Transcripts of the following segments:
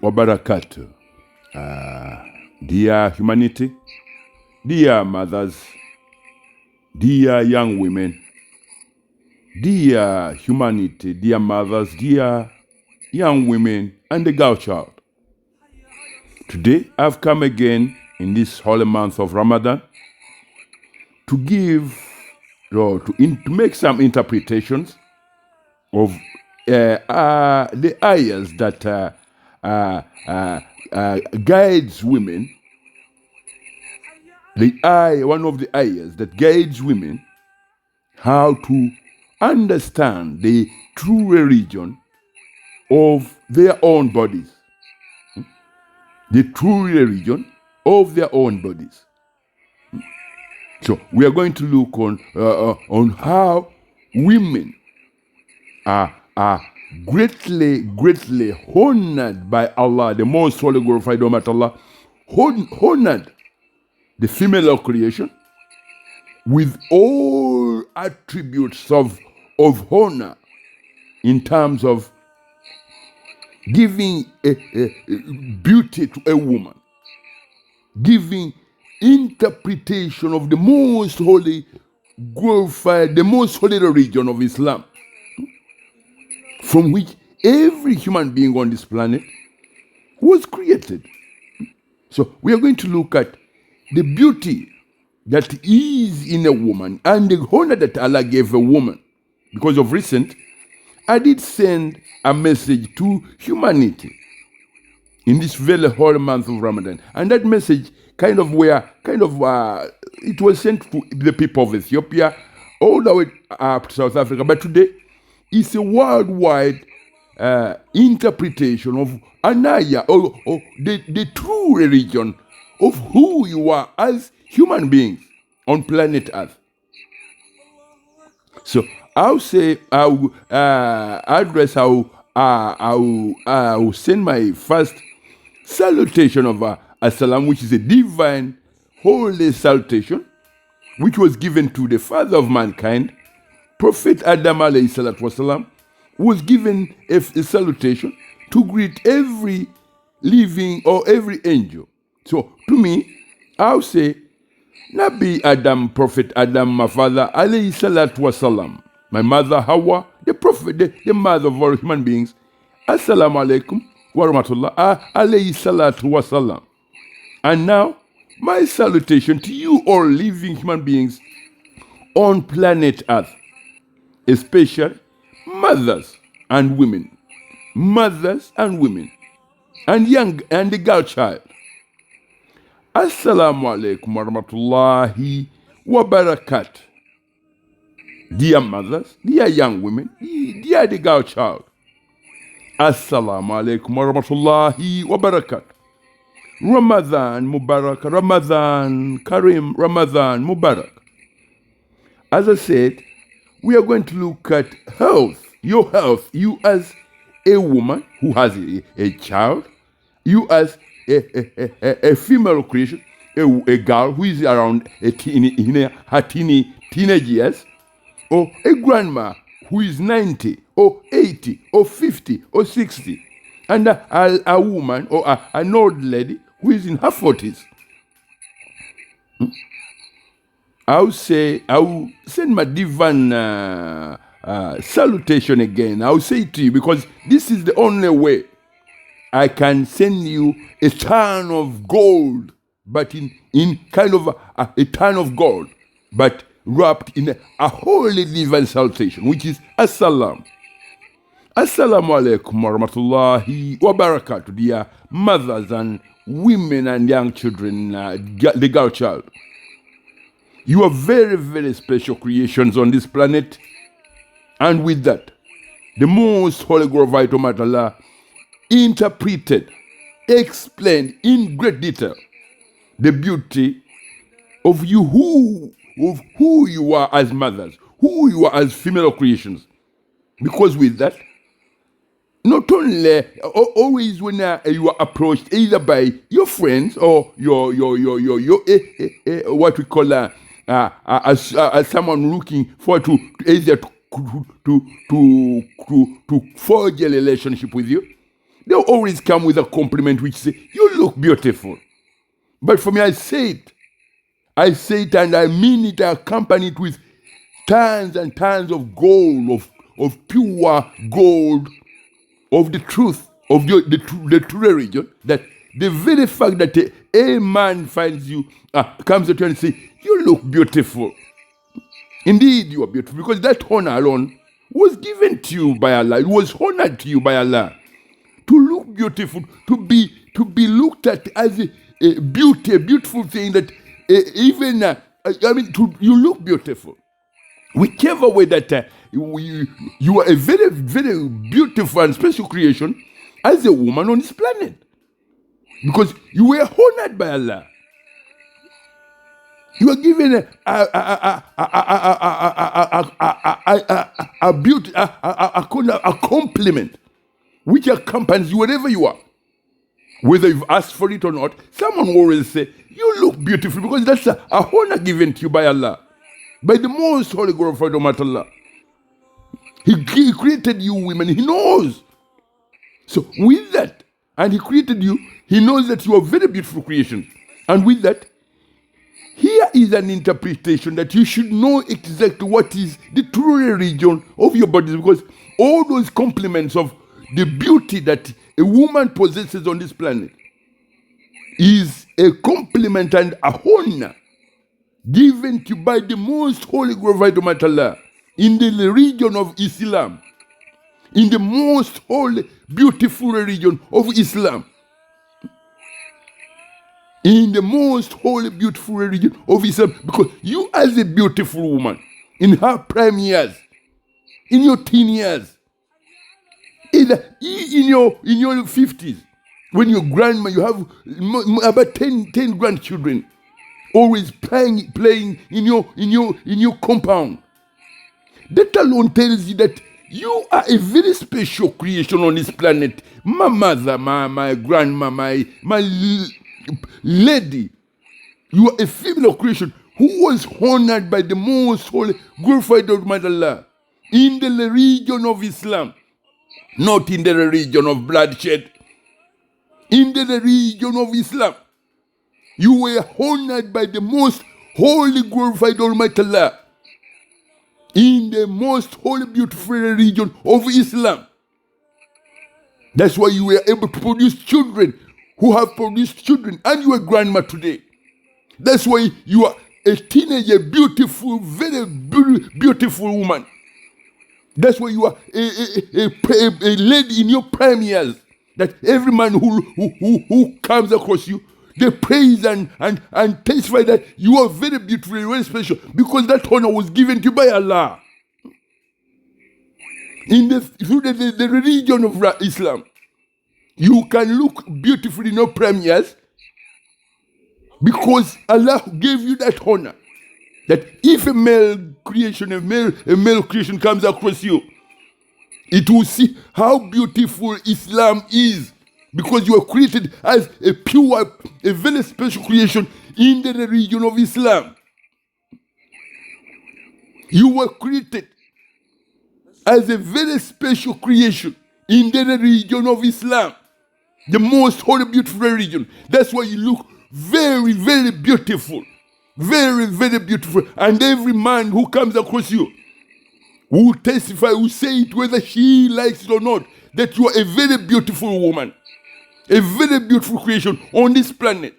wa barakatuh. Dear humanity, dear mothers, dear young women, dear humanity, dear mothers, dear young women, and the girl child. Today I've come again in this holy month of Ramadan to give or to make some interpretations of the ayahs that guides women. One of the ayahs that guides women how to understand the true religion of their own bodies. The true religion of their own bodies. So we are going to look on how women are greatly honored by Allah, the most holy glorified Almighty Allah, honored the female of creation with all attributes of honor in terms of giving a beauty to a woman, giving interpretation of the most holy, glorified, the most holy religion of Islam, from which every human being on this planet was created. So we are going to look at the beauty that is in a woman and the honor that Allah gave a woman. Because of recent, I did send a message to humanity in this very holy month of Ramadan. And that message it was sent to the people of Ethiopia, all the way up to South Africa. But today, it's a worldwide interpretation of Anaya, or the true religion of who you are as human beings on planet Earth. So I'll say, I'll send my first salutation of Assalam, which is a divine, holy salutation, which was given to the father of mankind, Prophet Adam alayhi salatu wasalam, was given a salutation to greet every living or every angel. So to me, I'll say, Nabi Adam, Prophet Adam, my father alayhi salatu wasalam, my mother Hawa, the Prophet, the mother of all human beings, Assalamu alaikum wa rahmatullah alayhi salatu wasalam. And now, my salutation to you all living human beings on planet Earth, especially mothers and women, and young and the girl child. Assalamu alaikum wa rahmatullahi wa barakatuh. Dear mothers, dear young women, dear the girl child. Assalamu alaikum wa rahmatullahi wa barakatuh. Ramadan Mubarak, Ramadan Karim, Ramadan Mubarak. As I said, we are going to look at health, your health, you as a woman who has a child, you as a female creation, a girl who is around her teenage years, or a grandma who is 90 or 80 or 50 or 60, and a woman or an old lady who is in her 40s. I will send my divine salutation again. I will say it to you because this is the only way I can send you a ton of gold, but in kind of a ton of gold, but wrapped in a holy divine salutation, which is Assalam. Assalamu alaikum wa rahmatullahi wa barakatuh, dear mothers and women and young children, the girl child. You are very, very special creations on this planet. And with that, the most holy glorified Almighty Allah interpreted, explained in great detail the beauty of who you are as mothers, who you are as female creations. Because with that, not only always when you are approached either by your friends or your what we call as someone looking forward to either to forge a relationship with you, They'll always come with a compliment which say, you look beautiful. But for me, I say it and I mean it, I accompany it with tons and tons of gold, of pure gold, of the truth, of the true religion, that the very fact that a man finds you, comes at you and says, you look beautiful. Indeed, you are beautiful, because that honor alone was given to you by Allah. It was honored to you by Allah. To look beautiful, to be looked at as a beauty, a beautiful thing that you look beautiful. Whichever way that you are a very, very beautiful and special creation as a woman on this planet. Because you were honored by Allah. You are given a beauty, a compliment which accompanies you wherever you are. Whether you've asked for it or not, someone will always say, you look beautiful, because that's a honor given to you by Allah. By the most holy glorified Allah. He created you women, He knows. So with that, and He created you, He knows that you are very beautiful creation. And with that, here is an interpretation that you should know exactly what is the true religion of your bodies, because all those compliments of the beauty that a woman possesses on this planet is a compliment and a honor given to you by the most holy glorified Allah in the religion of Islam, in the most holy, beautiful religion of Islam. In the most holy, beautiful religion of Islam, because you as a beautiful woman, in her prime years, in your teen years, in your 50s, when your grandma, you have about 10 grandchildren, always playing in your compound. That alone tells you that you are a very special creation on this planet. My mother, my grandma, my lady, you are a female creation who was honored by the most holy, glorified Almighty Allah in the religion of Islam, not in the religion of bloodshed. In the religion of Islam, you were honored by the most holy, glorified Almighty Allah in the most holy, beautiful religion of Islam. That's why you were able to produce children who have produced children, and you are grandma today. That's why you are a teenager, beautiful, very beautiful woman. That's why you are a lady in your prime years. That every man who comes across you, they praise and testify that you are very beautiful, very special, because that honor was given to you by Allah. Through the religion of Islam, you can look beautiful in your prime years because Allah gave you that honor. That if a male creation comes across you, it will see how beautiful Islam is, because you are created as a pure, a very special creation in the religion of Islam. You were created as a very special creation in the religion of Islam, the most holy, beautiful religion. That's why you look very, very beautiful. Very, very beautiful. And every man who comes across you will testify, will say it whether she likes it or not, that you are a very beautiful woman, a very beautiful creation on this planet,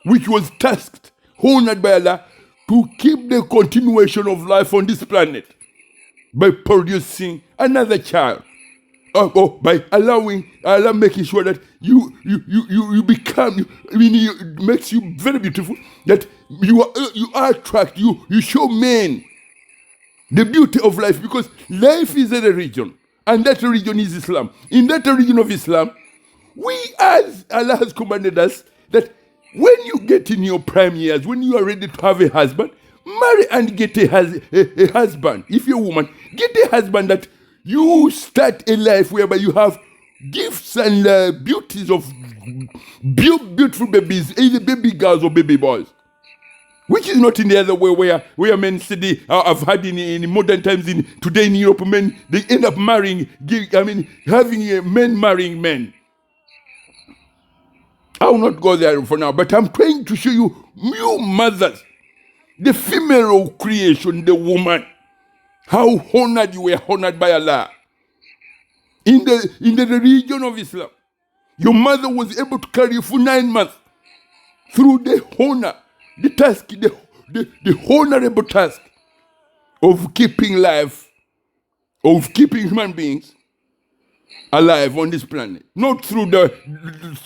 which was tasked, honored by Allah, to keep the continuation of life on this planet by producing another child, or by allowing Allah, making sure that you become, it makes you very beautiful, that you are attractive, you show men the beauty of life, because life is a religion, and that religion is Islam. In that religion of Islam, we, as Allah has commanded us, that when you get in your prime years, when you are ready to have a husband, marry and get a husband. If you're a woman, get a husband that you start a life whereby you have gifts and beauties of beautiful babies, either baby girls or baby boys. Which is not in the other way where men say I've had in modern times, today in Europe, men, they end up marrying, having men marrying men. I will not go there for now, but I'm trying to show you mothers, the female of creation, the woman, how honored you were honored by Allah. In the religion of Islam, your mother was able to carry you for 9 months through the honor, the task, the honorable task of keeping life, of keeping human beings alive on this planet. Not through the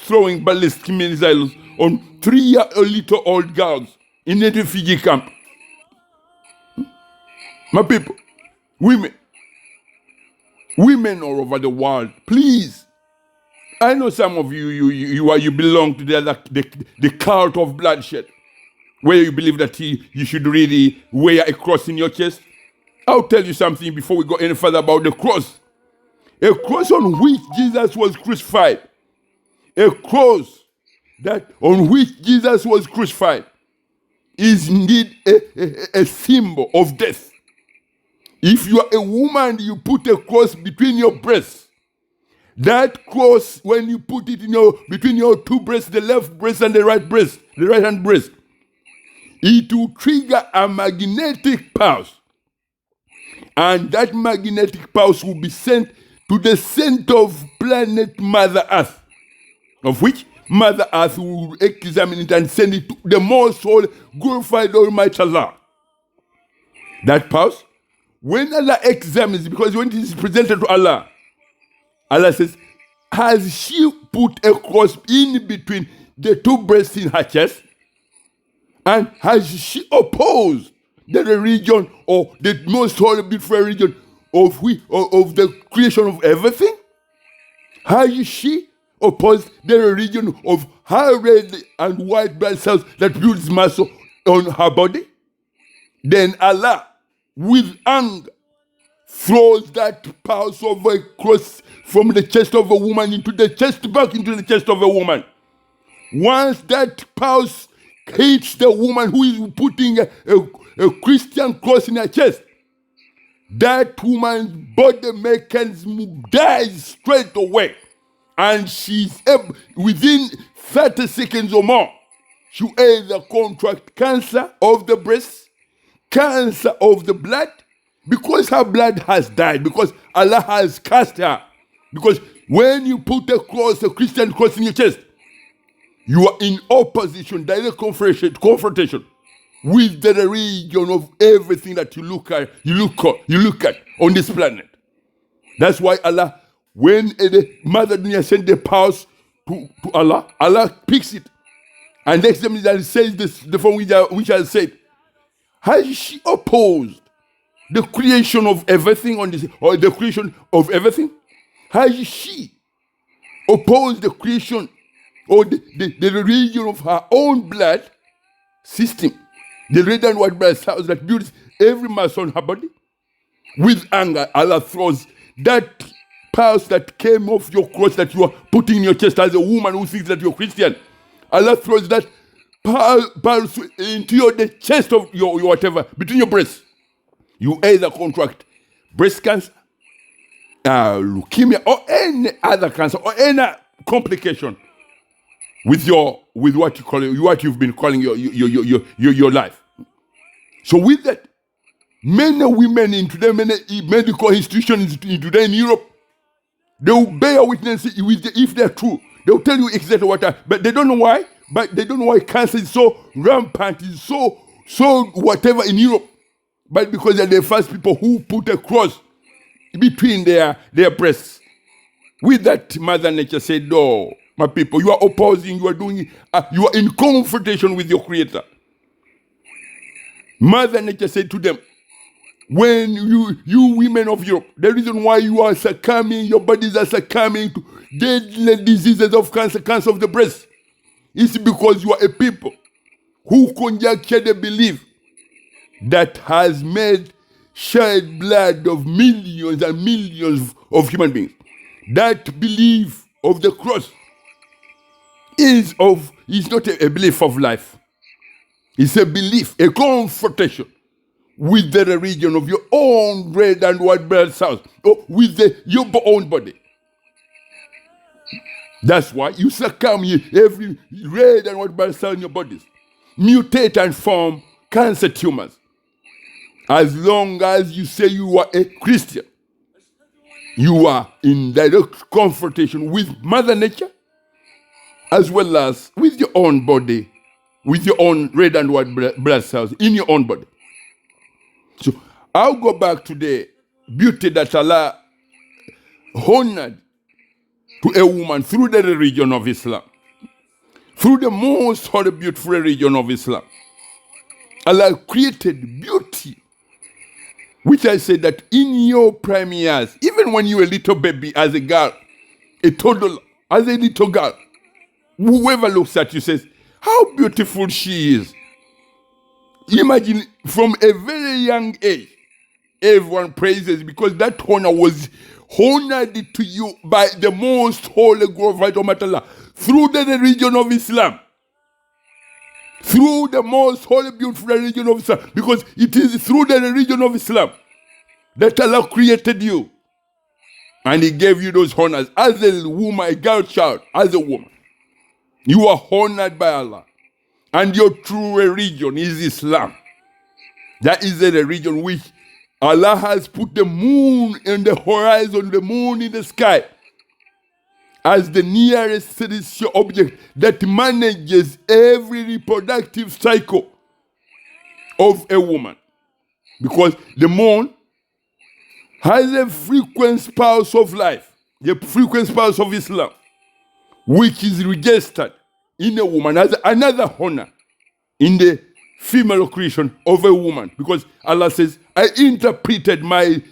throwing ballistic missiles on 3-year-old girls in a refugee camp. My people, women all over the world, please. I know some of you belong to the cult of bloodshed, where you believe that you should really wear a cross in your chest. I'll tell you something before we go any further about the cross. A cross on which Jesus was crucified. A cross on which Jesus was crucified is indeed a symbol of death. If you are a woman, you put a cross between your breasts. That cross, when you put it between your two breasts, the left breast and the right hand breast, it will trigger a magnetic pulse. And that magnetic pulse will be sent to the center of planet Mother Earth, of which Mother Earth will examine it and send it to the most holy, glorified Almighty Allah. That pulse, when Allah examines it, because when it is presented to Allah, Allah says, has she put a cross in between the two breasts in her chest? And has she opposed the religion or the most holy, beautiful religion of the creation of everything? Has she opposed the religion of her red and white blood cells that builds muscle on her body? Then Allah, with anger, throws that pulse of a cross from the chest of a woman back into the chest of a woman. Once that pulse hits the woman who is putting a Christian cross in her chest, that woman's body mechanism dies straight away. And she's able, within 30 seconds or more, she either contract cancer of the breast, cancer of the blood, because her blood has died, because Allah has cast her. Because when you put a Christian cross in your chest, you are in opposition, direct confrontation with the religion of everything that you look at on this planet. That's why Allah, when the Mother Dunya sent the pulse to Allah, Allah picks it and examines and says this, the form which I said. Has she opposed the creation of everything on this, or the creation of everything? Has she opposed the creation or the religion of her own blood system, the red and white blood cells that builds every muscle on her body? With anger, Allah throws that pulse that came off your cross that you are putting in your chest as a woman who thinks that you're Christian. Allah throws that pulse into the chest of your whatever, between your breasts. You either contract breast cancer, leukemia, or any other cancer, or any complication with what you call it, what you've been calling your life. So with that, many women in today, many medical institutions in today in Europe, they will bear witness if they're true. They will tell you exactly but they don't know why. But they don't know why cancer is so rampant, is so whatever in Europe. But because they're the first people who put a cross between their breasts. With that, Mother Nature said, "No, my people, you are opposing, you are in confrontation with your Creator." Mother Nature said to them, when you women of Europe, the reason why you are succumbing, your bodies are succumbing to deadly diseases of cancer of the breast, is because you are a people who conjecture the belief that has made shed blood of millions and millions of human beings. That belief of the cross is not a belief of life. It's a belief, a confrontation with the religion of your own red and white blood cells, or with your own body. That's why you succumb every red and white blood cell in your bodies, mutate and form cancer tumors. As long as you say you are a Christian, you are in direct confrontation with Mother Nature, as well as with your own body, with your own red and white blood cells in your own body. So I'll go back to the beauty that Allah honored to a woman through the religion of Islam, through the most holy, beautiful religion of Islam. Allah created beauty, which I said that in your prime years, even when you were a little baby, as a girl, a toddler, as a little girl, whoever looks at you says, how beautiful she is. Imagine from a very young age, everyone praises because that honor was honored to you by the most holy, glorified Almighty Allah through the religion of Islam. Through the most holy, beautiful religion of Islam. Because it is through the religion of Islam that Allah created you. And He gave you those honors as a woman, a girl child, as a woman. You are honored by Allah. And your true religion is Islam. That is the religion which Allah has put the moon in the horizon, the moon in the sky, as the nearest celestial object that manages every reproductive cycle of a woman. Because the moon has a frequent pulse of life, the frequent pulse of Islam, which is registered in a woman as another honor in the female creation of a woman. Because Allah says, I interpreted my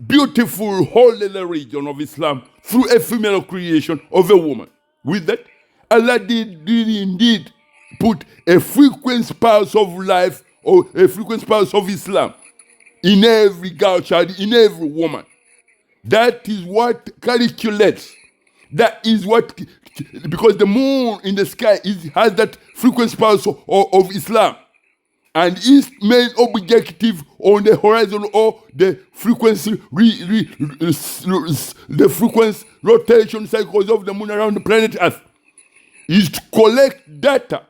beautiful holy religion of Islam through a female creation of a woman. With that, Allah did indeed put a frequent pulse of life or a frequent pulse of Islam in every girl child, in every woman. That is what calculates. That is what, because the moon in the sky has that frequent pulse of Islam. And its main objective on the horizon or the frequency, the frequency rotation cycles of the moon around the planet Earth is to collect data.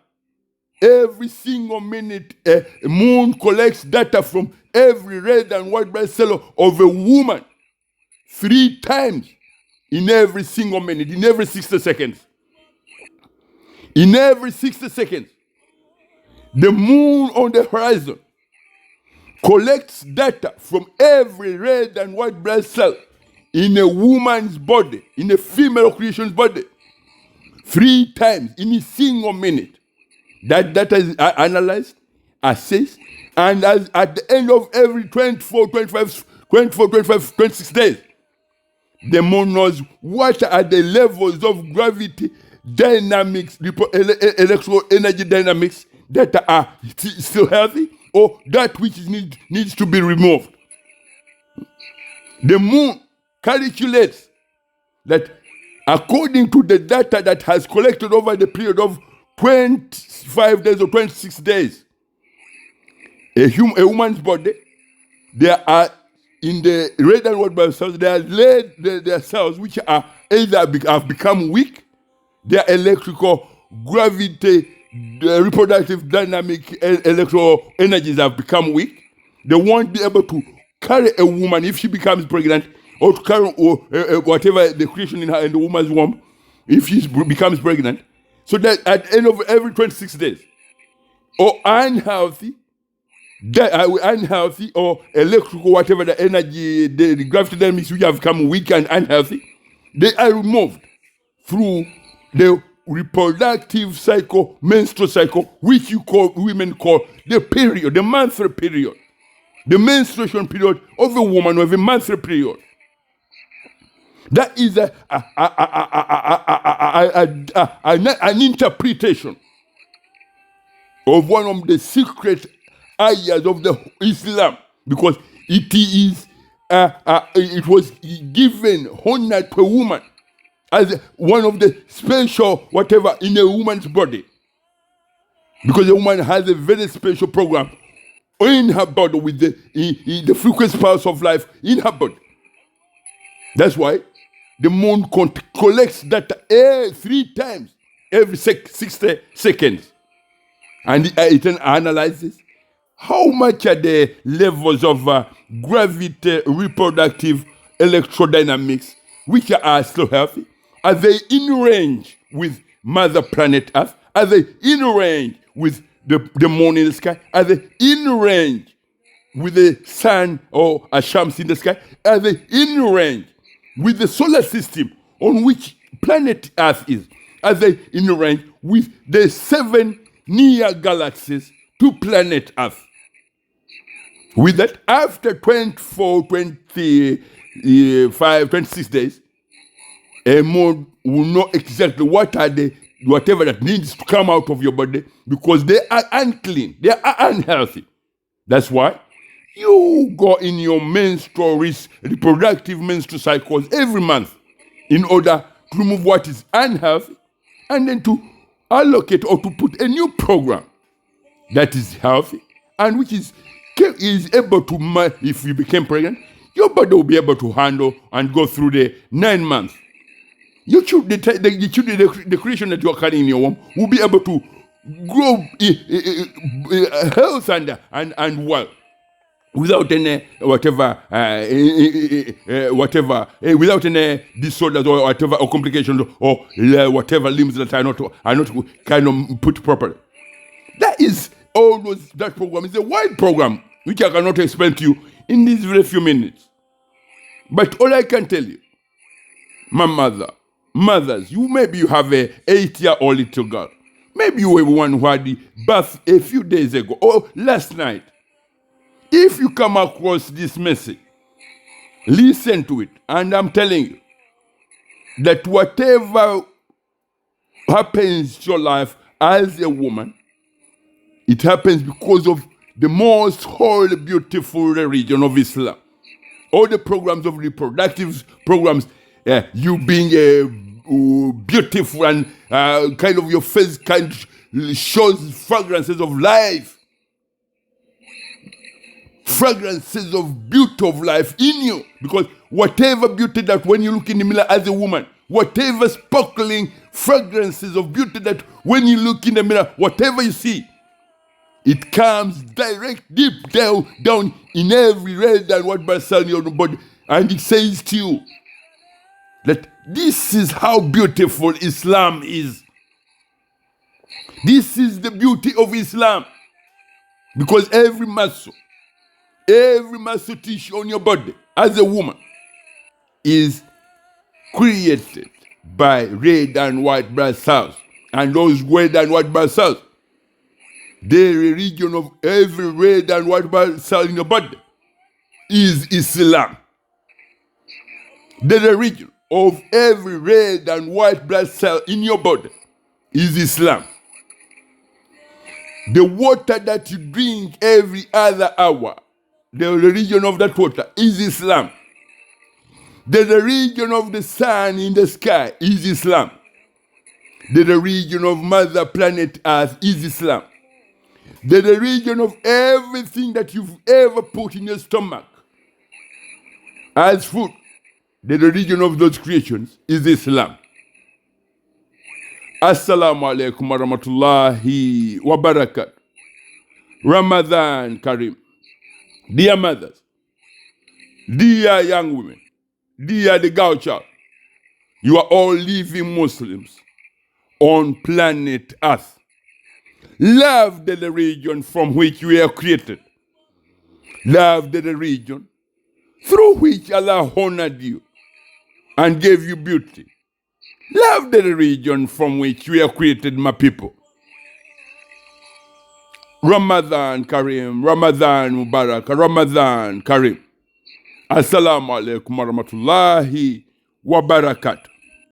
Every single minute, a moon collects data from every red and white blood cell of a woman 3 times in every single minute, in every 60 seconds. In every 60 seconds. The moon on the horizon collects data from every red and white blood cell in a woman's body, in a female creation's body, 3 times in a single minute. That data is analyzed, assessed, and at the end of every 26 days, the moon knows what are the levels of gravity dynamics, electro energy dynamics that are still healthy or that which needs to be removed. The moon calculates that according to the data that has collected over the period of 25 days or 26 days, a woman's body, there are in the red and white blood cells, there are cells which are either have become weak, their electrical gravity, the reproductive dynamic electro energies have become weak. They won't be able to carry a woman if she becomes pregnant, or to carry whatever the creation in the woman's womb if she becomes pregnant. So that at the end of every 26 days, or unhealthy or electrical, whatever the energy, the gravity dynamics which have become weak and unhealthy, they are removed through the reproductive cycle, menstrual cycle, which women call the period, the monthly period, the menstruation period of a woman, of a monthly period. That is an interpretation of one of the secret ayahs of the Islam, because it was given honor to a woman as one of the special whatever in a woman's body, because a woman has a very special program in her body with the frequent pulse of life in her body. That's why the moon collects data 3 times every 60 seconds. And it analyzes how much are the levels of gravity, reproductive, electrodynamics, which are still healthy. Are they in range with Mother Planet Earth? Are they in range with the moon in the sky? Are they in range with the sun or a shams in the sky? Are they in range with the solar system on which planet Earth is? Are they in range with the 7 near galaxies to planet Earth? With that, after 24, 25, 26 days, a moon will know exactly whatever that needs to come out of your body, because they are unclean, they are unhealthy. That's why you go in your reproductive menstrual cycles every month in order to remove what is unhealthy and then to allocate or to put a new program that is healthy and which is able to, if you became pregnant, your body will be able to handle and go through the 9 months. The creation that you are carrying in your womb will be able to grow health and wealth without any without any disorders or whatever, or complications or whatever limbs that are not kind of put properly. That is always, that program is a wide program which I cannot explain to you in these very few minutes. But all I can tell you, my mothers, maybe you have a 8-year-old little girl. Maybe you were one who had the birth a few days ago or last night. If you come across this message, listen to it. And I'm telling you that whatever happens to your life as a woman, it happens because of the most holy, beautiful religion of Islam. All the programs of reproductive programs, you being beautiful and kind of your face kind of shows fragrances of life. Fragrances of beauty of life in you. Because whatever beauty that when you look in the mirror as a woman, whatever sparkling fragrances of beauty that when you look in the mirror, whatever you see, it comes direct, deep down in every red and white blood cell in your body. And it says to you that this is how beautiful Islam is. This is the beauty of Islam. Because every muscle tissue on your body as a woman is created by red and white blood cells. And those red and white blood cells, the religion of every red and white blood cell in your body is Islam. The religion of every red and white blood cell in your body is Islam. The water that you drink every other hour, the religion of that water is Islam. The religion of the sun in the sky is Islam. The religion of Mother Planet Earth is Islam. The religion of everything that you've ever put in your stomach as food, the religion of those creations is Islam. Assalamu alaikum wa rahmatullahi wa barakatuh. Ramadan Kareem. Dear mothers, dear young women, dear the girl child, you are all living Muslims on planet Earth. Love the religion from which we are created. Love the religion through which Allah honored you and gave you beauty. Love the religion from which we are created, my people. Ramadan Kareem, Ramadan Mubarak, Ramadan Kareem. Assalamu alaikum wa rahmatullahi wa barakatuh.